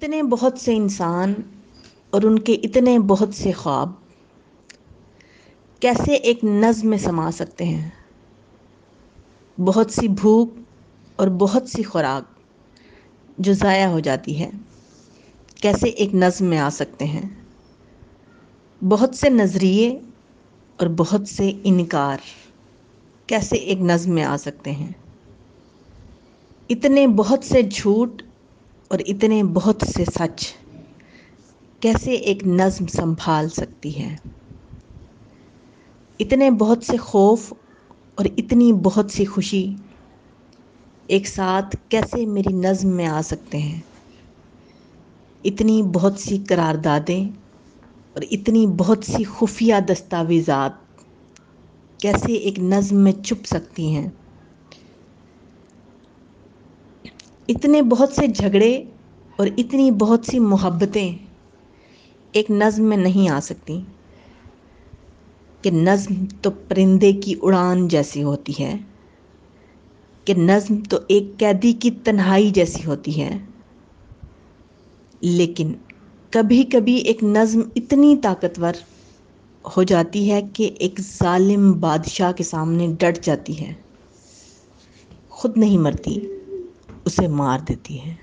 اتنے بہت سے انسان اور ان کے اتنے بہت سے خواب کیسے ایک نظم میں سما سکتے ہیں؟ بہت سی بھوک اور بہت سی خوراک جو ضائع ہو جاتی ہے کیسے ایک نظم میں آ سکتے ہیں؟ بہت سے نظریے اور بہت سے انکار کیسے ایک نظم میں آ سکتے ہیں؟ اتنے بہت سے جھوٹ اور اتنے بہت سے سچ کیسے ایک نظم سنبھال سکتی ہے؟ اتنے بہت سے خوف اور اتنی بہت سی خوشی ایک ساتھ کیسے میری نظم میں آ سکتے ہیں؟ اتنی بہت سی قراردادیں اور اتنی بہت سی خفیہ دستاویزات کیسے ایک نظم میں چھپ سکتی ہیں؟ اتنے بہت سے جھگڑے اور اتنی بہت سی محبتیں ایک نظم میں نہیں آ سکتی کہ نظم تو پرندے کی اڑان جیسی ہوتی ہے، کہ نظم تو ایک قیدی کی تنہائی جیسی ہوتی ہے، لیکن کبھی کبھی ایک نظم اتنی طاقتور ہو جاتی ہے کہ ایک ظالم بادشاہ کے سامنے ڈٹ جاتی ہے، خود نہیں مرتی، اسے مار دیتی ہے۔